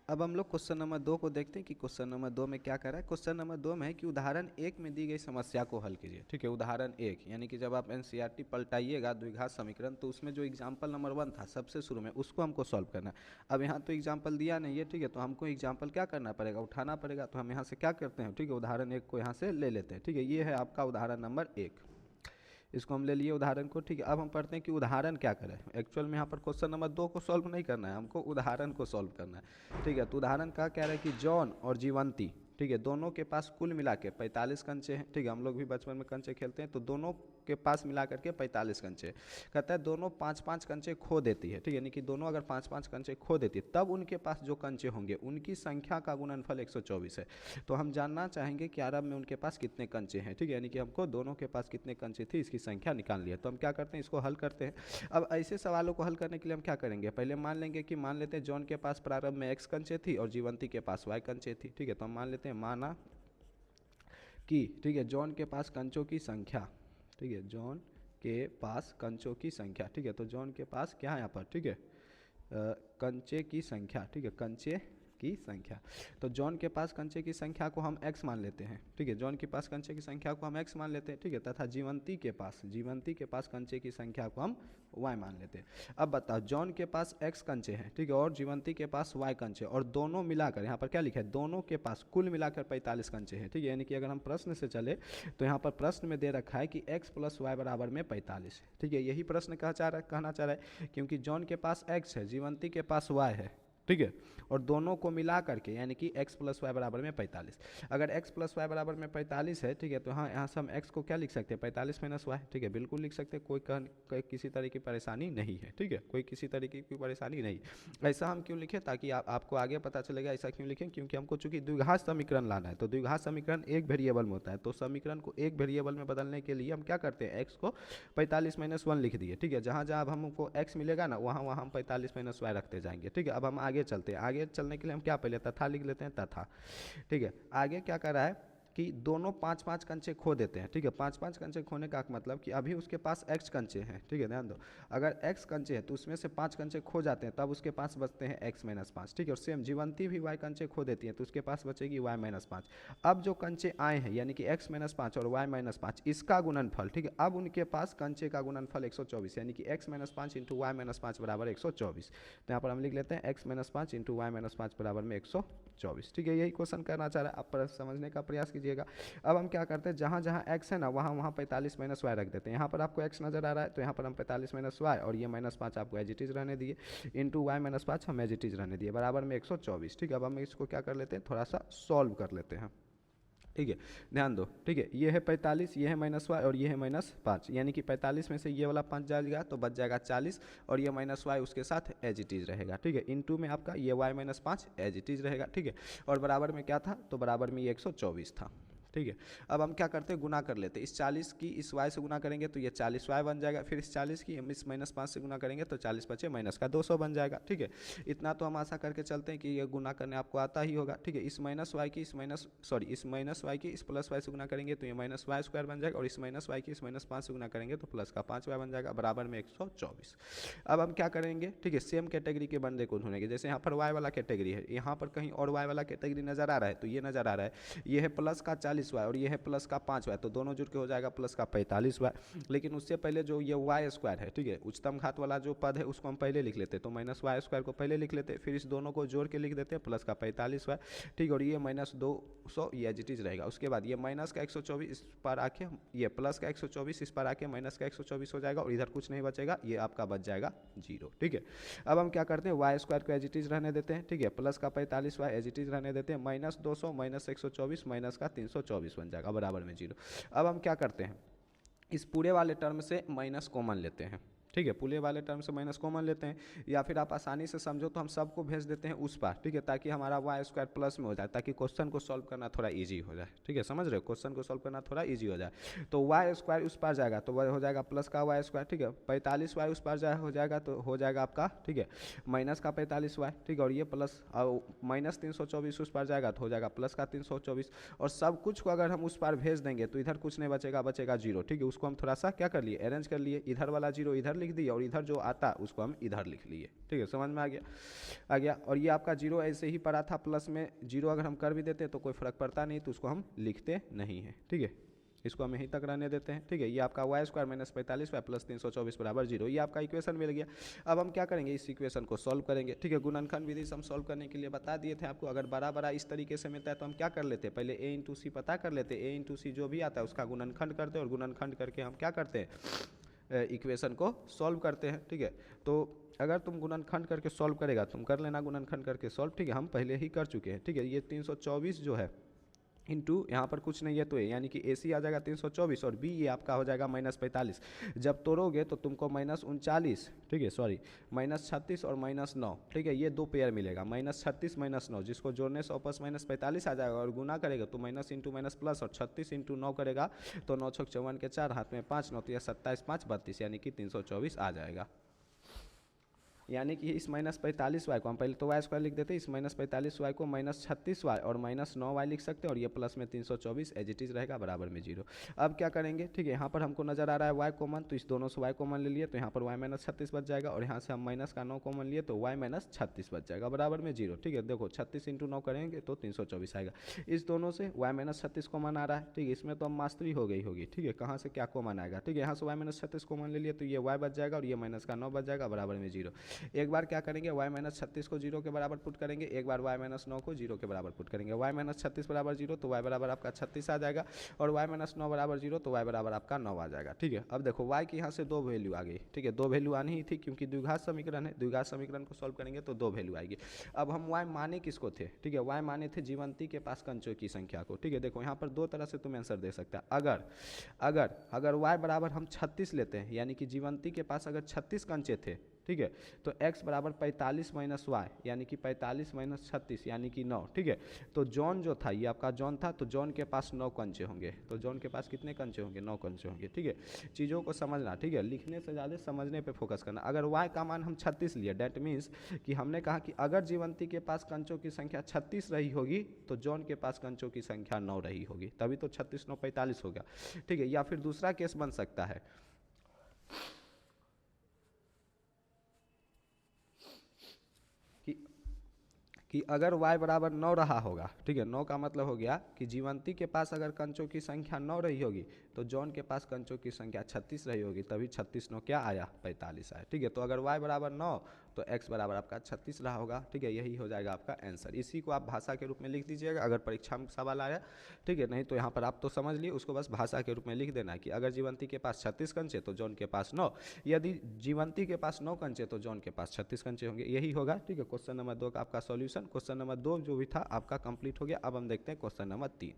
अब हम लोग क्वेश्चन नंबर 2 को देखते हैं कि क्वेश्चन नंबर 2 में क्या कर रहा है। क्वेश्चन नंबर 2 में है कि उदाहरण 1 में दी गई समस्या को हल कीजिए। ठीक है, उदाहरण 1 यानी कि जब आप एनसीईआरटी पलटाइएगा द्विघात समीकरण तो उसमें जो एग्जाम्पल नंबर 1 था सबसे शुरू में उसको हमको सॉल्व करना है। अब यहाँ तो एग्जाम्पल दिया नहीं है, ठीक है, तो हमको एग्जाम्पल क्या करना पड़ेगा, उठाना पड़ेगा। तो हम यहाँ से क्या करते हैं, ठीक है, उदाहरण 1 को यहाँ से ले लेते हैं। ठीक है, ये है आपका उदाहरण नंबर 1, इसको हम ले लिए उदाहरण को। ठीक है, अब हम पढ़ते हैं कि उदाहरण क्या करें। एक्चुअल में यहाँ पर क्वेश्चन नंबर 2 को सॉल्व नहीं करना है, हमको उदाहरण को सॉल्व करना है। ठीक है, तो उदाहरण का कह रहा है कि जॉन और जीवंती, ठीक है, दोनों के पास कुल मिला के 45 कंचे हैं। ठीक है, हम लोग भी बचपन में कंचे खेलते हैं, तो दोनों के पास मिला करके 45 कंचे। कहता है दोनों 5-5 कंचे खो देती है। ठीक है, यानी कि दोनों अगर 5-5 कंचे खो देती है तब उनके पास जो कंचे होंगे उनकी संख्या का गुणनफल 124 है। तो हम जानना चाहेंगे कि अरब में उनके पास कितने कंचे हैं। ठीक है, यानी कि हमको दोनों के पास कितने कंचे थी इसकी संख्या निकालनी है। तो हम क्या करते हैं, इसको हल करते हैं। अब ऐसे सवालों को हल करने के लिए हम क्या करेंगे, पहले मान लेंगे कि मान लेते हैं जॉन के पास प्रारंभ में x कंचे थी और जीवंती के पास y कंचे थी। ठीक है, तो हम मान लेते हैं, माना कि, ठीक है, जॉन के पास कंचों की संख्या, ठीक है, जॉन के पास कंचों की संख्या, ठीक है, तो जॉन के पास क्या है यहाँ पर, ठीक है, कंचे की संख्या, ठीक है, कंचे की संख्या। तो जॉन के पास कंचे की संख्या को हम x मान लेते हैं। ठीक है, जॉन के पास कंचे की संख्या को हम x मान लेते हैं। ठीक है, तथा जीवंती के पास कंचे की संख्या को हम y मान लेते हैं। अब बताओ, जॉन के पास x कंचे हैं, ठीक है, और जीवंती के पास y कंचे, और दोनों मिलाकर यहाँ पर क्या लिखा है, दोनों के पास कुल मिलाकर 45 कंचे हैं। ठीक है, यानी कि अगर हम प्रश्न से चले तो यहाँ पर प्रश्न में दे रखा है कि x + y बराबर में 45 है। ठीक है, यही प्रश्न कहना चाह रहा है, क्योंकि जॉन के पास x है, जीवंती के पास y है। ठीक है, और दोनों को मिला करके यानी कि x + y बराबर में 45। अगर x + y बराबर में 45 है, ठीक है, तो हाँ यहाँ से हम x को क्या लिख सकते हैं, 45 - y। ठीक है, बिल्कुल लिख सकते हैं, कोई किसी तरह की परेशानी नहीं है। ठीक है, कोई किसी तरीके की परेशानी नहीं। ऐसा हम क्यों लिखें, ताकि आपको आगे पता चलेगा ऐसा क्यों लिखें, क्योंकि हमको चूंकि द्विघात समीकरण लाना है। तो द्विघात समीकरण एक वेरिएबल में होता है, तो समीकरण को एक वेरिएबल में बदलने के लिए हम क्या करते हैं, x को 45 - 1 लिख दिए। ठीक है, जहाँ जहाँ अब हमको x मिलेगा ना वहाँ वहाँ हम 45 - y रखते जाएंगे। ठीक है, अब हम आगे चलते हैं। आगे चलने के लिए हम क्या पहले तथा लिख लेते हैं, तथा। ठीक है, आगे क्या कर रहा है कि दोनों 5-5 कंचे खो देते हैं। ठीक है, 5-5 कंचे खोने का मतलब कि अभी उसके पास x कंचे हैं। ठीक है, ध्यान दो, अगर x कंचे हैं तो उसमें से 5 कंचे खो जाते हैं, तब उसके पास बचते हैं x - 5। ठीक है, और सेम जीवंती भी y कंचे खो देती है तो उसके पास बचेगी y - 5। अब जो कंचे आए हैं यानी कि x - 5 और y - 5 इसका गुणनफल, ठीक है, अब उनके पास कंचे का गुणनफल 124 यानी कि x - 5 × y - 5 बराबर 124। तो यहाँ पर हम लिख लेते हैं x - 5 × y - 5 बराबर में 124। ठीक है, यही क्वेश्चन करना चाह रहा है, आप समझने का प्रयास कीजिएगा। अब हम क्या करते हैं, जहाँ जहाँ x है ना वहाँ वहाँ 45 - y रख देते हैं। यहाँ पर आपको x नजर आ रहा है तो यहाँ पर हम 45 - y और ये -5 आपको एज इट इज रहने दिए, इंटू y - 5 हम एज इट इज रहने दिए, बराबर में 124। ठीक है, अब हम इसको क्या कर लेते हैं, थोड़ा सा सॉल्व कर लेते हैं। ठीक है, ध्यान दो। ठीक है, ये है 45, ये है -y और ये है -5, यानी कि 45 में से ये वाला 5 जाएगा तो बच जाएगा 40 और ये -y उसके साथ एज इट इज रहेगा। ठीक है, इनटू में आपका ये y - 5 एज इट इज रहेगा। ठीक है, और बराबर में क्या था, तो बराबर में ये 124 था। ठीक है, अब हम क्या करते हैं, गुना कर लेते हैं। इस 40 की इस y से गुना करेंगे तो ये 40y बन जाएगा, फिर इस 40 की हम इस -5 से गुना करेंगे तो 40 बचे माइनस का 200 बन जाएगा। ठीक है, इतना तो हम आशा करके चलते हैं कि ये गुना करने आपको आता ही होगा। ठीक है, इस -y की इस -y की इस +y से गुना करेंगे तो ये -y² बन जाएगा, और इस -y की इस -5 से गुना करेंगे तो प्लस का 5y बन जाएगा, बराबर में 124। अब हम क्या करेंगे, ठीक है, सेम कैटेगरी के बंदे को ढूंढेंगे। जैसे यहाँ पर y वाला कैटेगरी है, यहाँ पर कहीं और y वाला कैटेगरी नजर आ रहा है तो ये नजर आ रहा है, ये है प्लस का 40y और ये है प्लस का 5y, तो दोनों जुड़ के हो जाएगा प्लस का 45y। लेकिन उससे पहले जो ये y² है, ठीक है, उच्चतम घात वाला जो पद है उसको हम पहले लिख लेते, तो -y² को पहले लिख लेते, फिर इस दोनों को जोड़ के लिख देते हैं प्लस का 45y। ठीक, और ये -200 ये एज इट इज रहेगा। उसके बाद ये माइनस का 124 इस पर आके, ये प्लस का 124 इस पर आके माइनस का 124 हो जाएगा और इधर कुछ नहीं बचेगा, ये आपका बच जाएगा 0। ठीक है, अब हम क्या करते हैं, y² को एज इट इज रहने देते हैं। ठीक है, प्लस का 45y एज इट इज रहने देते हैं, -200 -124 माइनस का 324 बन जाएगा, बराबर में 0। अब हम क्या करते हैं, इस पूरे वाले टर्म से माइनस कॉमन लेते हैं। ठीक है, पूरे वाले टर्म से माइनस कॉमन लेते हैं, या फिर आप आसानी से समझो तो हम सबको भेज देते हैं उस पार। ठीक है, ताकि हमारा y² प्लस में हो जाए, ताकि क्वेश्चन को सॉल्व करना थोड़ा इजी हो जाए। ठीक है, समझ रहे हो, क्वेश्चन को सॉल्व करना थोड़ा इजी हो जाए। तो y² उस पार जाएगा तो वह हो जाएगा प्लस का y²। ठीक है, 45y उस पार हो जाएगा तो हो जाएगा आपका, ठीक है, माइनस का 45y। ठीक है, और ये प्लस -324 उस पार जाएगा तो हो जाएगा प्लस का 324, और सब कुछ को अगर हम उस पार भेज देंगे तो इधर कुछ नहीं बचेगा, बचेगा 0। ठीक है, उसको हम थोड़ा सा क्या कर लिए, अरेंज कर लिए, इधर वाला 0 इधर लिख दिए और इधर जो आता उसको हम इधर लिख लिए। ठीक है, समझ में आ गया। और ये आपका जीरो ऐसे ही पड़ा था, प्लस में जीरो अगर हम कर भी देते तो कोई फर्क पड़ता नहीं, तो उसको हम लिखते नहीं है। ठीक है, इसको हम यहीं तक रहने देते हैं। ठीक है, ये आपका Y square minus 45y plus 324 बराबर 0, ये आपका इक्वेशन मिल गया। अब हम क्या करेंगे, इस इक्वेशन को सॉल्व करेंगे। ठीक है, गुणनखंड विधि से हम सॉल्व करने के लिए बता दिए थे आपको। अगर बड़ा बड़ा इस तरीके से मिलता है तो हम क्या कर लेते हैं, पहले a इंटू सी पता कर लेते हैं, a इंटू सी जो भी आता है उसका गुणनखंड करते हैं, और गुणनखंड करके हम क्या करते हैं, इक्वेशन को सॉल्व करते हैं। ठीक है, तो अगर तुम गुणनखंड करके सॉल्व करेगा, तुम कर लेना गुणनखंड करके सॉल्व। ठीक है, हम पहले ही कर चुके हैं। ठीक है, ये 324 जो है इंटू यहाँ पर कुछ नहीं है तो ए, यानी कि ए सी आ जाएगा 324 और बी ये आपका हो जाएगा -45। जब तोड़ोगे तो तुमको -39, ठीक है सॉरी -36 और -9, ठीक है, ये दो पेयर मिलेगा, -36 -9, जिसको जोड़ने से वापस -45 आ जाएगा, और गुना करेगा तो माइनस इंटू माइनस प्लस, और 36 इंटू 9 करेगा तो 9 छक 54 के 4, हाथ में 5 9 तो यह 27 5 32, यानी कि 324 आ जाएगा। यानी कि इस -45y को हम पहले तो वाई स्क्वायर लिख देते हैं, इस -45y को -36y और -9y लिख सकते हैं, और ये प्लस में 324 एज इट इज रहेगा बराबर में 0। अब क्या करेंगे, ठीक है, यहाँ पर हमको नजर आ रहा है y कॉमन, तो इस दोनों से y कॉमन ले लिए तो यहाँ पर y -36 बच जाएगा, और यहाँ से हम माइनस का 9 कॉमन लिए तो y -36 बच जाएगा बराबर में 0। ठीक है, देखो 36 इंटू 9 करेंगे तो 324 आएगा। इस दोनों से y -36 कॉमन आ रहा है। ठीक है, इसमें तो हम मास्टरी हो गई होगी। ठीक है, कहाँ से क्या कॉमन आएगा, ठीक है, यहाँ से y -36 कॉमन ले लिए तो ये y बच जाएगा, और ये माइनस का 9 बच जाएगा बराबर में 0। एक बार क्या करेंगे, y -36 को 0 के बराबर पुट करेंगे, एक बार y -9 को 0 के बराबर पुट करेंगे। y -36 बराबर 0 तो y बराबर आपका 36 आ जाएगा, और y -9 बराबर 0 तो y बराबर आपका 9 आ जाएगा। ठीक है, अब देखो y की यहाँ से दो वैल्यू आ गई। ठीक है, दो वैल्यू आनी ही थी क्योंकि द्विघात समीकरण है, द्विघात समीकरण को सॉल्व करेंगे तो दो वैल्यू आएगी। अब हम y माने किसको थे, ठीक है, y माने थे जीवंती के पास कंचों की संख्या को। ठीक है, देखो यहाँ पर दो तरह से तुम आंसर दे सकते हैं। अगर y बराबर हम 36 लेते हैं, यानी कि जीवंती के पास अगर 36 कंचे थे, ठीक है, तो x बराबर 45 माइनस वाई, यानी कि 45 माइनस 36 यानी कि 9। ठीक है, तो जॉन जो था ये आपका जॉन था, तो जॉन के पास 9 कंचे होंगे, तो जॉन के पास कितने कंचे होंगे, 9 कंचे होंगे। ठीक है, चीज़ों को समझना, ठीक है, लिखने से ज़्यादा समझने पे फोकस करना। अगर y का मान हम 36 लिए, डेट मीन्स कि हमने कहा कि अगर जीवंती के पास कंचों की संख्या 36 रही होगी तो जॉन के पास कंचों की संख्या 9 रही होगी, तभी तो 36 9 45 होगा। ठीक है, या फिर दूसरा केस बन सकता है कि अगर y बराबर 9 रहा होगा, ठीक है, 9 का मतलब हो गया कि जीवंती के पास अगर कंचों की संख्या 9 रही होगी तो जॉन के पास कंचों की संख्या 36 रही होगी, तभी 36 9 क्या आया, 45 आया। ठीक है, तो अगर y बराबर 9 तो x बराबर आपका 36 रहा होगा। ठीक है, यही हो जाएगा आपका आंसर। इसी को आप भाषा के रूप में लिख दीजिएगा अगर परीक्षा में सवाल आया। ठीक है, नहीं तो यहाँ पर आप तो समझ लिए, उसको बस भाषा के रूप में लिख देना है कि अगर जीवंती के पास 36 कंचे तो जॉन के पास 9, यदि जीवंती के पास 9 कंचे तो जॉन के पास 36 कंचे होंगे, यही होगा। ठीक है, क्वेश्चन नंबर 2 का आपका सॉल्यूशन। क्वेश्चन नंबर 2 जो भी था आपका कंप्लीट हो गया। अब हम देखते हैं क्वेश्चन नंबर 3।